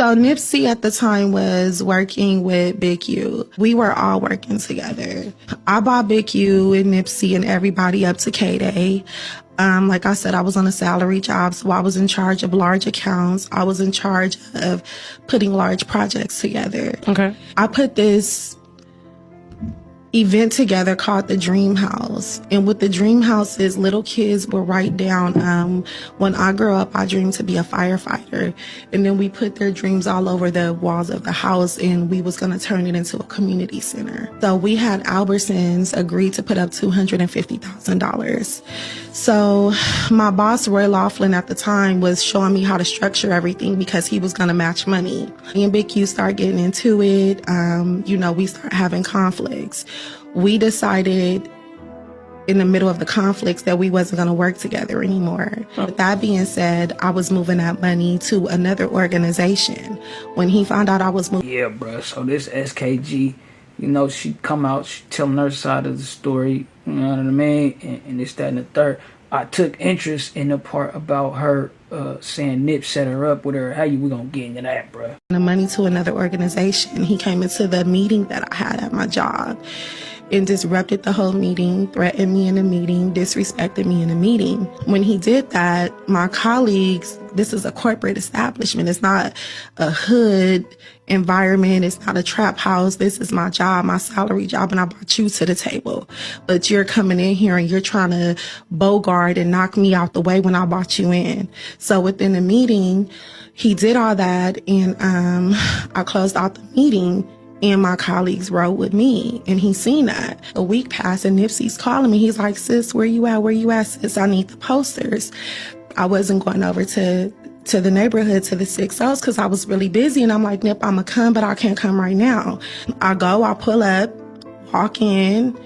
So Nipsey at the time was working with Big U. We were all working together. I bought Big U and Nipsey and everybody up to K-Day. Like I said, I was on a salary job, so I was in charge of large accounts. I was in charge of putting large projects together. Okay. I put this event together called the Dream House. And what the Dream House is, little kids will write down, when I grow up, I dream to be a firefighter. And then we put their dreams all over the walls of the house, and we was going to turn it into a community center. So we had Albertsons agree to put up $250,000. So my boss, Roy Laughlin, at the time was showing me how to structure everything because he was going to match money. Me and Big Q start getting into it. We start having conflicts. We decided in the middle of the conflicts that we wasn't going to work together anymore. With that being said, I was moving that money to another organization. When he found out I was moving... Yeah, bro. So this SkG, she come out, she telling her side of the story, you know what I mean? And this, that, and the third. I took interest in the part about her saying Nip set her up with her. We gonna get into that, bro? The money to another organization. He came into the meeting that I had at my job and disrupted the whole meeting, threatened me in the meeting, disrespected me in the meeting. When he did that, my colleagues, this is a corporate establishment. It's not a hood environment. It's not a trap house. This is my job, my salary job, and I brought you to the table. But you're coming in here and you're trying to bogart and knock me out the way when I brought you in. So within the meeting, he did all that, and I closed out the meeting. And my colleagues rode with me, and he seen that. A week passed, and Nipsey's calling me. He's like, sis, where you at? Where you at, sis? I need the posters. I wasn't going over to the neighborhood, to the 6Os, because I was really busy. And I'm like, Nip, I'm going to come, but I can't come right now. I pull up, walk in.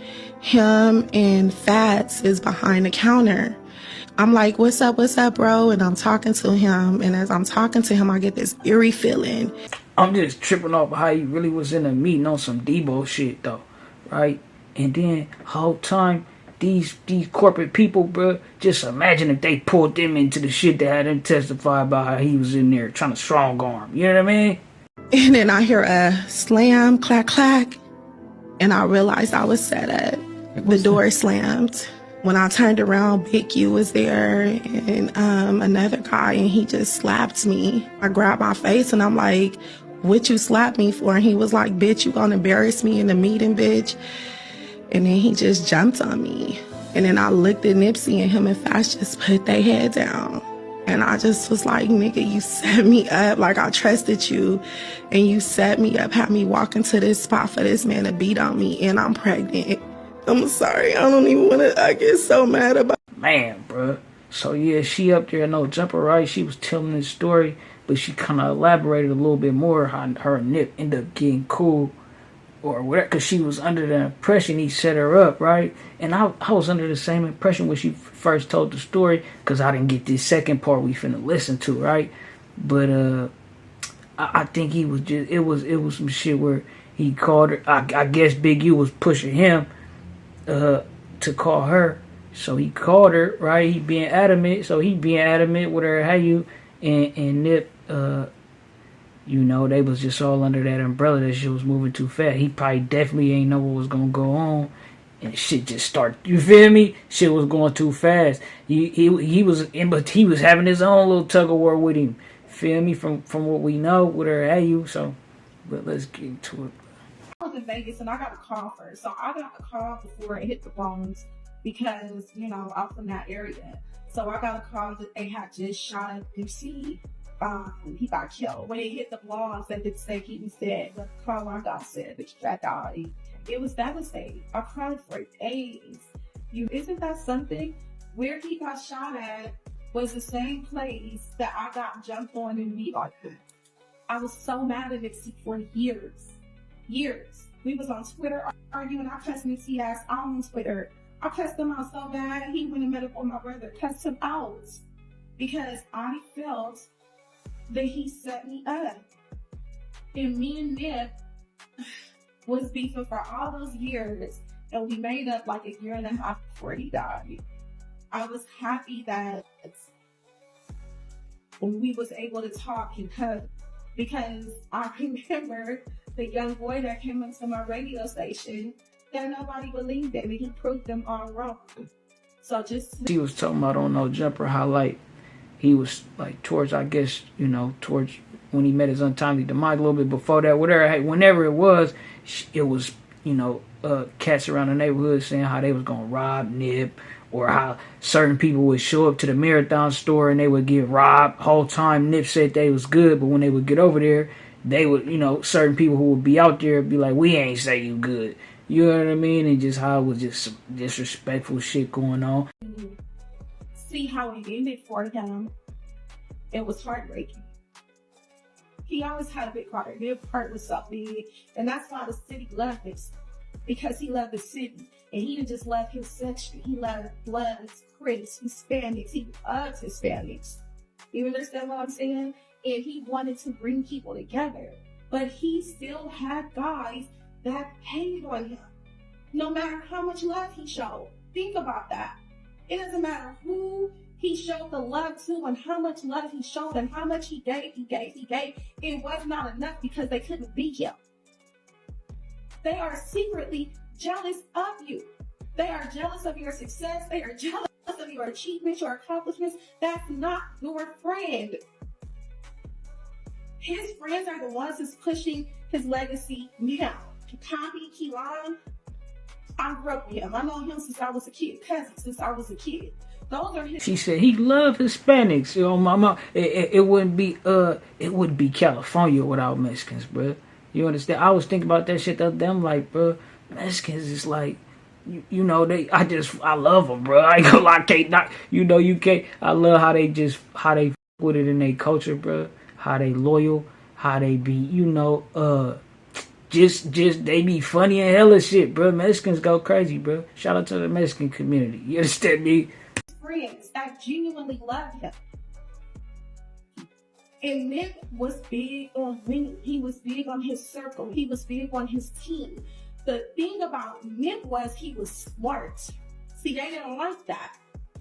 Him and Fats is behind the counter. I'm like, what's up, bro? And I'm talking to him. And as I'm talking to him, I get this eerie feeling. I'm just tripping off how he really was in a meeting on some Debo shit, though, right? And then whole time, these corporate people, bro, just imagine if they pulled them into the shit that had him testify about how he was in there trying to strong arm. You know what I mean? And then I hear a slam, clack, clack. And I realized I was set up. The door slammed. When I turned around, Big U was there and another guy, and he just slapped me. I grabbed my face and I'm like, what you slapped me for? And he was like, bitch, you gonna embarrass me in the meeting, bitch? And then he just jumped on me. And then I looked at Nipsey, and him and Fast just put their head down. And I just was like, nigga, you set me up. Like, I trusted you, and you set me up, had me walk into this spot for this man to beat on me, and I'm pregnant. I'm sorry, I don't even want to, I get so mad about it. Man, bro. So yeah, she up there, no jumper, right? She was telling this story, but she kind of elaborated a little bit more how her and Nip ended up getting cool or whatever, because she was under the impression he set her up, right? And I was under the same impression when she first told the story, because I didn't get this second part we finna listen to, right? But I think he was just, it was some shit where he called her. I guess Big U was pushing him to call her. So he called her, right? He being adamant. So he being adamant with her, and Nip, they was just all under that umbrella that she was moving too fast. He probably definitely ain't know what was gonna go on, and shit just started. You feel me? Shit was going too fast. He was having his own little tug of war with him. Feel me? From what we know with her, So, but let's get into it. I was in Vegas and I got a call first. So I got a call before it hit the phones because, I'm from that area. So I got a call that they had just shot at Nipsey. He got killed. When it hit the blogs, they did say he was dead. The call I got said that that died. It was devastating. I cried for days. Isn't that something? Where he got shot at was the same place that I got jumped on in New York. I was so mad at Nipsey for years. We was on Twitter arguing. I cussed Nipsey ass out on Twitter. I cussed him out so bad. He went and met up with my brother, cussed him out because I felt that he set me up. And me and Nip was beefing for all those years, and we made up like a year and a half before he died. I was happy that when we was able to talk and hug, because I remember the young boy that came into my radio station that nobody believed in, and he proved them all wrong. So he was talking about on No Jumper how like he was like towards, I guess, you know, towards when he met his untimely demise, a little bit before that, whenever it was, you know, cats around the neighborhood saying how they was gonna rob Nip, or how certain people would show up to the marathon store and they would get robbed. Whole time Nip said they was good, but when they would get over there, they would, you know, certain people who would be out there be like, we ain't say you good. You know what I mean? And just how it was just some disrespectful shit going on. See how it ended for him. It was heartbreaking. He always had a big heart. Their heart was so big. And that's why the city loved him. Because he loved the city. And he didn't just love his section. He loved Bloods, Crips, Hispanics. He loved Hispanics. You understand what I'm saying? And he wanted to bring people together. But he still had guys that hated on him. No matter how much love he showed. Think about that. It doesn't matter who he showed the love to and how much love he showed and how much he gave. It was not enough because they couldn't be him. They are secretly jealous of you. They are jealous of your success. They are jealous of your achievements, your accomplishments. That's not your friend. His friends are the ones that's pushing his legacy now. Copy, Keelan, I grew up with him. I know him since I was a kid. Cousins since I was a kid. Those are his. She said he loved Hispanics. You know, my mom. It wouldn't be California without Mexicans, bro. You understand? I was thinking about that shit the other day. I'm like, bro, Mexicans is like, you know, I love them, bro. I ain't gonna lie, you can't. I love how they with it in their culture, bro. How they loyal, how they be, you know, just they be funny and hella shit, bro. Mexicans go crazy, bro. Shout out to the Mexican community. You understand me? Friends that genuinely love him. And Nip was big on winning. He was big on his circle. He was big on his team. The thing about Nip was he was smart. See, they didn't like that.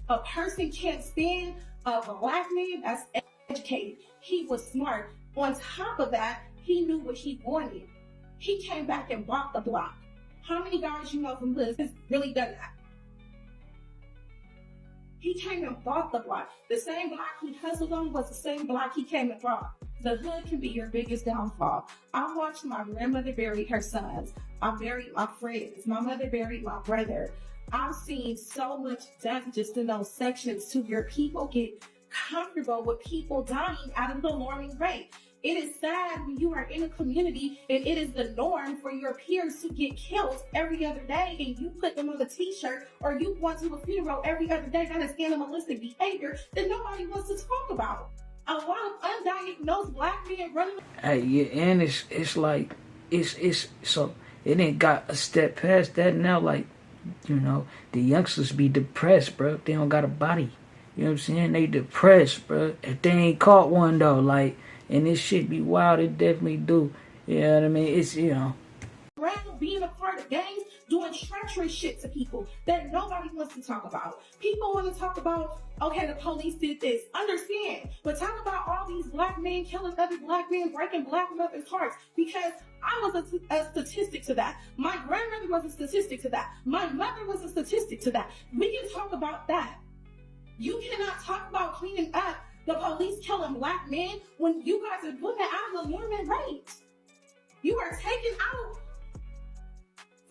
A person can't stand a black man that's educated. He was smart. On top of that, he knew what he wanted. He came back and bought the block. How many guys you know from Liz has really done that? He came and bought the block. The same block he hustled on was the same block he came and bought. The hood can be your biggest downfall. I watched my grandmother bury her sons. I buried my friends. My mother buried my brother. I've seen so much death just in those sections to where people get comfortable with people dying at an alarming rate. It is sad when you are in a community and it is the norm for your peers to get killed every other day and you put them on a t-shirt or you want to a funeral every other day. That is animalistic behavior that nobody wants to talk about. A lot of undiagnosed black men running. Hey, yeah, and it's like, it's so it ain't got a step past that now. Like, you know, the youngsters be depressed, bro. They don't got a body. You know what I'm saying? They depressed, bro. If they ain't caught one, though, like, and this shit be wild, it definitely do. You know what I mean? It's, you know. Around being a part of gangs, doing treacherous shit to people that nobody wants to talk about. People want to talk about, okay, the police did this. Understand. But talk about all these black men killing other black men, breaking black mothers' hearts. Because I was a statistic to that. My grandmother was a statistic to that. My mother was a statistic to that. We can talk about that. You cannot talk about cleaning up the police killing black men when you guys are doing it out of the alarming rate. You are taking out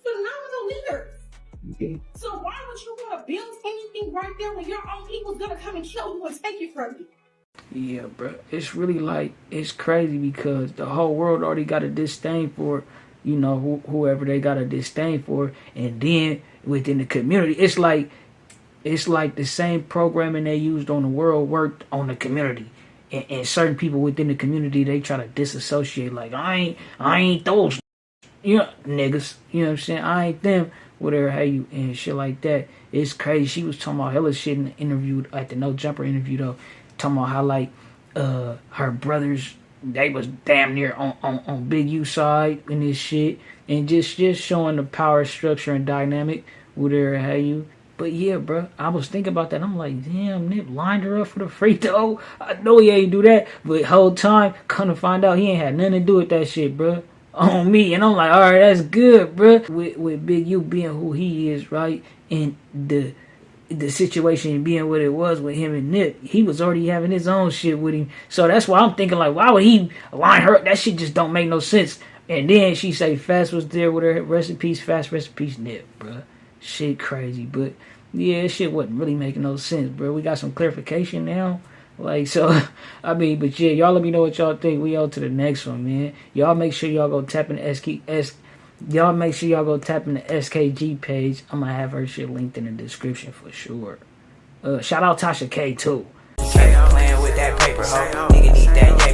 phenomenal leaders. Okay. So why would you want to build anything right there when your own people's gonna come and kill you and take it from you? Yeah, bro. It's really like, it's crazy because the whole world already got a disdain for, you know, whoever they got a disdain for. And then within the community, it's like the same programming they used on the world worked on the community. And certain people within the community, they try to disassociate. Like, I ain't those, you know, niggas. You know what I'm saying? I ain't them. Whatever, how you, and shit like that. It's crazy. She was talking about hella shit in the interview, like the No Jumper interview, though. Talking about how, like, her brothers, they was damn near on Big U side in this shit. And just showing the power structure and dynamic. Whatever, how you. But yeah, bro, I was thinking about that. I'm like, damn, Nip lined her up for the free throw. I know he ain't do that, but whole time, come to find out, he ain't had nothing to do with that shit, bro. On me, and I'm like, all right, that's good, bro. With Big U being who he is, right, and the situation being what it was with him and Nip, he was already having his own shit with him. So that's why I'm thinking, like, why would he line her up? That shit just don't make no sense. And then she say Fast was there with her, rest in peace, Fast, rest in peace, Nip, bro. Shit crazy, but yeah, shit wasn't really making no sense, bro. We got some clarification now. Like, so, I mean, but yeah, y'all let me know what y'all think. We on to the next one, man. Y'all make sure y'all go tap in the y'all make sure y'all go tap in the SkG page. I'm gonna have her shit linked in the description for sure. Shout out Tasha K too. Playing with that paper, ho. Nigga need that.